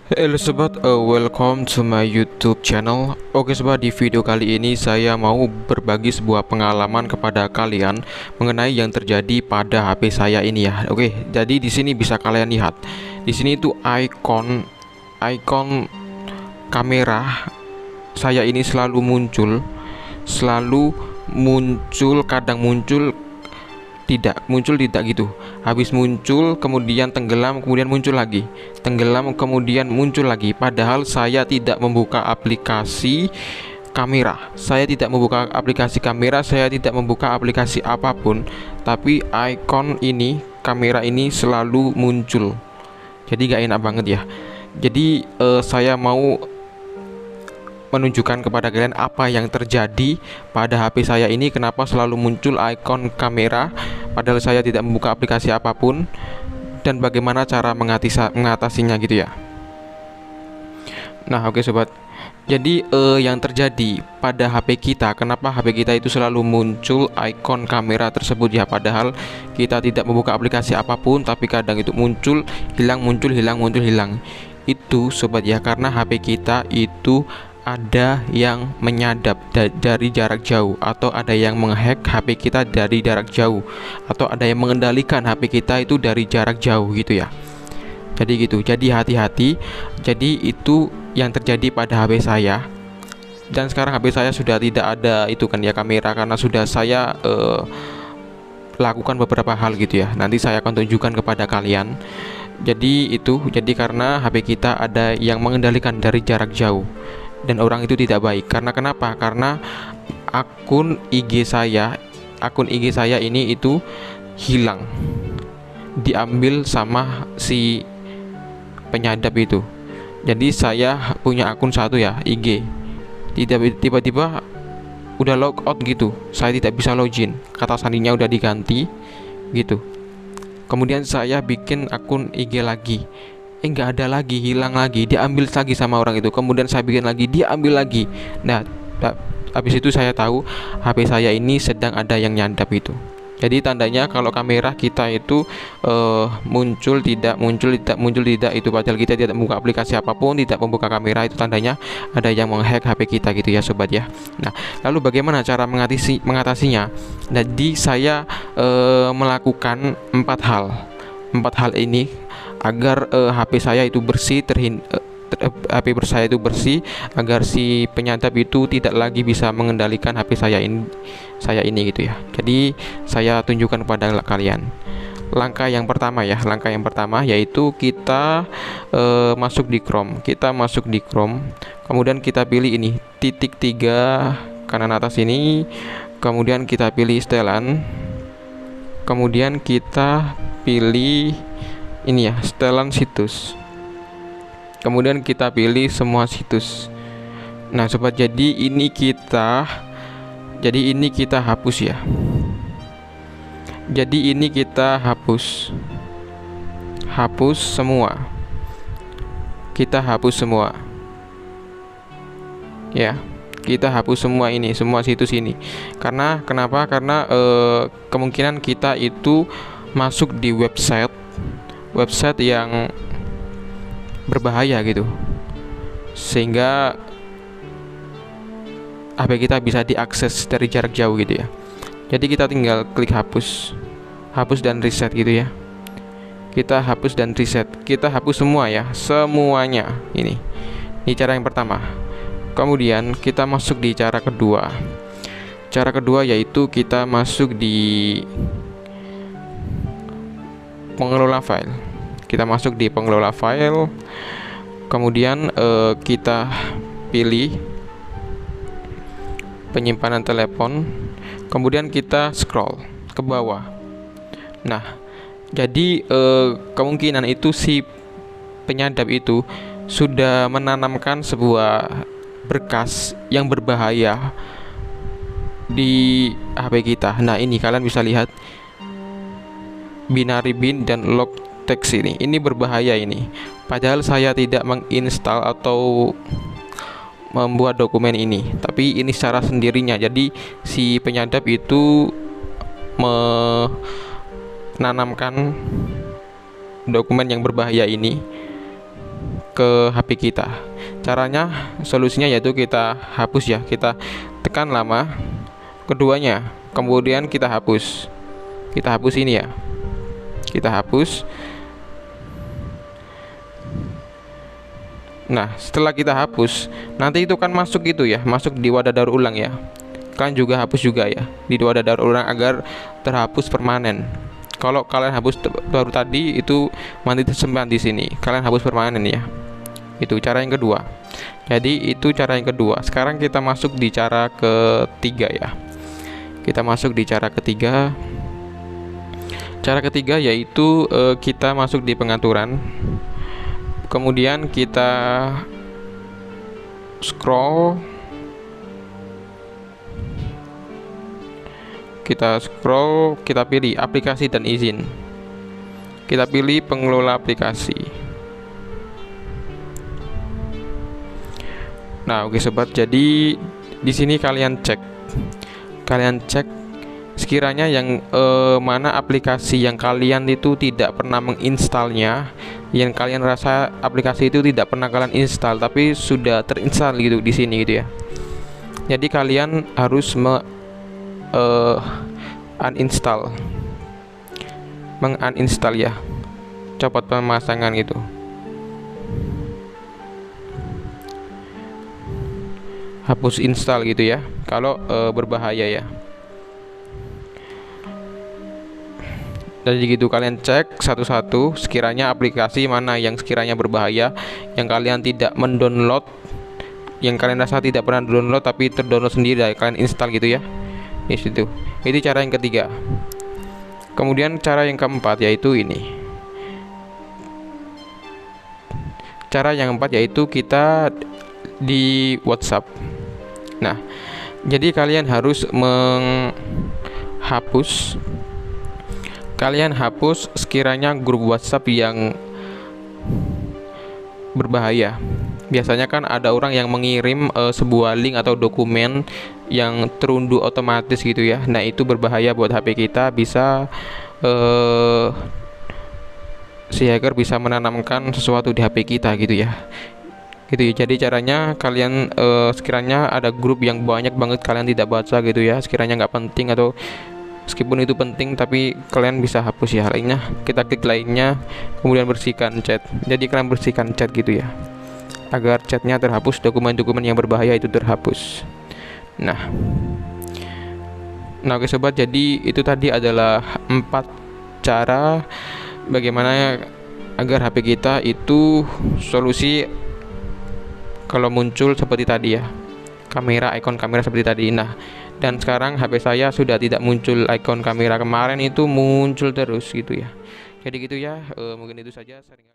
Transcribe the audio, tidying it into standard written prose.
Halo sobat, welcome to my YouTube channel. Oke sobat, di video kali ini saya mau berbagi sebuah pengalaman kepada kalian mengenai yang terjadi pada HP saya ini ya. Oke, jadi di sini bisa kalian lihat. Di sini itu icon kamera saya ini selalu muncul, kadang muncul tidak gitu. Habis muncul kemudian tenggelam, kemudian muncul lagi, tenggelam kemudian muncul lagi, padahal saya tidak membuka aplikasi kamera, saya tidak membuka aplikasi kamera, saya tidak membuka aplikasi apapun, tapi icon ini, kamera ini selalu muncul. Jadi gak enak banget ya. Jadi saya mau menunjukkan kepada kalian apa yang terjadi pada HP saya ini, kenapa selalu muncul icon kamera padahal saya tidak membuka aplikasi apapun, dan bagaimana cara mengatasinya gitu ya. Nah, oke sobat. Jadi yang terjadi pada HP kita, kenapa HP kita itu selalu muncul icon kamera tersebut ya, padahal kita tidak membuka aplikasi apapun, tapi kadang itu muncul, hilang, muncul, hilang, muncul, hilang. Itu sobat ya, karena HP kita itu ada yang menyadap dari jarak jauh, atau ada yang menghack HP kita dari jarak jauh, atau ada yang mengendalikan HP kita itu dari jarak jauh gitu ya. Jadi gitu, jadi hati-hati. Jadi itu yang terjadi pada HP saya. Dan sekarang HP saya sudah tidak ada itu kan ya, kamera, karena sudah saya lakukan beberapa hal gitu ya. Nanti saya akan tunjukkan kepada kalian. Jadi itu, jadi karena HP kita ada yang mengendalikan dari jarak jauh, dan orang itu tidak baik. Karena kenapa? Karena akun IG saya ini itu hilang, diambil sama si penyadap itu. Jadi saya punya akun satu ya, IG, tiba-tiba udah log out gitu, saya tidak bisa login, kata sandinya udah diganti gitu. Kemudian saya bikin akun IG lagi, nggak ada lagi, hilang lagi, diambil lagi sama orang itu. Kemudian saya bikin lagi, dia ambil lagi. Nah, habis itu saya tahu HP saya ini sedang ada yang nyadap itu. Jadi tandanya kalau kamera kita itu muncul tidak, muncul tidak, muncul tidak, itu padahal kita tidak membuka aplikasi apapun, tidak membuka kamera, itu tandanya ada yang menghack HP kita gitu ya sobat ya. Nah, lalu bagaimana cara mengatasinya? Jadi saya melakukan empat hal ini agar HP saya itu bersih, HP saya itu bersih, agar si penyadap itu tidak lagi bisa mengendalikan HP saya ini gitu ya. Jadi saya tunjukkan kepada kalian langkah yang pertama ya. Langkah yang pertama yaitu kita masuk di Chrome. Kita masuk di Chrome, kemudian kita pilih ini titik 3 kanan atas ini, kemudian kita pilih setelan, kemudian kita pilih ini ya, setelan situs, kemudian kita pilih semua situs. Nah sobat, jadi ini kita hapus ya. Jadi ini kita hapus semua, kita hapus semua ya, kita hapus semua ini, semua situs ini. Karena kenapa? Karena kemungkinan kita itu masuk di website yang berbahaya gitu, sehingga HP kita bisa diakses dari jarak jauh gitu ya. Jadi kita tinggal klik hapus dan reset gitu ya. Kita hapus dan reset, kita hapus semua ya, semuanya ini cara yang pertama. Kemudian kita masuk di cara kedua. Cara kedua yaitu kita masuk di pengelola file. Kita masuk di pengelola file, kemudian kita pilih penyimpanan telepon, kemudian kita scroll ke bawah. Nah, jadi kemungkinan itu si penyadap itu sudah menanamkan sebuah berkas yang berbahaya di HP kita. Nah, ini kalian bisa lihat, binary bin dan log text ini berbahaya ini. Padahal saya tidak menginstal atau membuat dokumen ini, tapi ini secara sendirinya. Jadi si penyadap itu menanamkan dokumen yang berbahaya ini ke HP kita. Caranya, solusinya yaitu kita hapus ya, kita tekan lama keduanya, kemudian kita hapus. Kita hapus ini ya. Kita hapus. Nah, setelah kita hapus, nanti itu kan masuk gitu ya, masuk di wadah daur ulang ya. Kalian juga hapus juga ya di wadah daur ulang agar terhapus permanen. Kalau kalian hapus baru tadi itu nanti tersimpan di sini. Kalian hapus permanen ya. Itu cara yang kedua. Jadi itu cara yang kedua. Sekarang kita masuk di cara ketiga ya. Kita masuk di cara ketiga. Cara ketiga yaitu kita masuk di pengaturan. Kemudian kita scroll. Kita pilih aplikasi dan izin. Kita pilih pengelola aplikasi. Nah, oke sobat. Jadi di sini kalian cek sekiranya yang mana aplikasi yang kalian itu tidak pernah menginstalnya, yang kalian rasa aplikasi itu tidak pernah kalian install tapi sudah terinstall gitu di sini gitu ya. Jadi kalian harus menguninstall ya, copot pemasangan gitu. Hapus install gitu ya kalau berbahaya ya. Jadi gitu kalian cek satu-satu sekiranya aplikasi mana yang sekiranya berbahaya, yang kalian tidak mendownload, yang kalian rasa tidak pernah download tapi terdownload sendiri, kalian install gitu ya. Di situ. Itu cara yang ketiga. Kemudian cara yang keempat yaitu ini. Cara yang keempat yaitu kita di WhatsApp. Nah, jadi kalian harus hapus sekiranya grup WhatsApp yang berbahaya. Biasanya kan ada orang yang mengirim sebuah link atau dokumen yang terunduh otomatis gitu ya. Nah, itu berbahaya buat HP kita, bisa si hacker bisa menanamkan sesuatu di HP kita gitu ya. Gitu ya. Jadi caranya kalian sekiranya ada grup yang banyak banget kalian tidak baca gitu ya, sekiranya nggak penting atau meskipun itu penting tapi kalian bisa hapus ya lainnya. Kita klik lainnya, kemudian bersihkan chat. Jadi kalian bersihkan chat gitu ya, agar chatnya terhapus, dokumen-dokumen yang berbahaya itu terhapus. Nah oke sobat, jadi itu tadi adalah 4 cara bagaimana agar HP kita itu solusi kalau muncul seperti tadi ya, ikon kamera seperti tadi. Nah, dan sekarang HP saya sudah tidak muncul ikon kamera, kemarin itu muncul terus gitu ya. Jadi gitu ya, mungkin itu saja.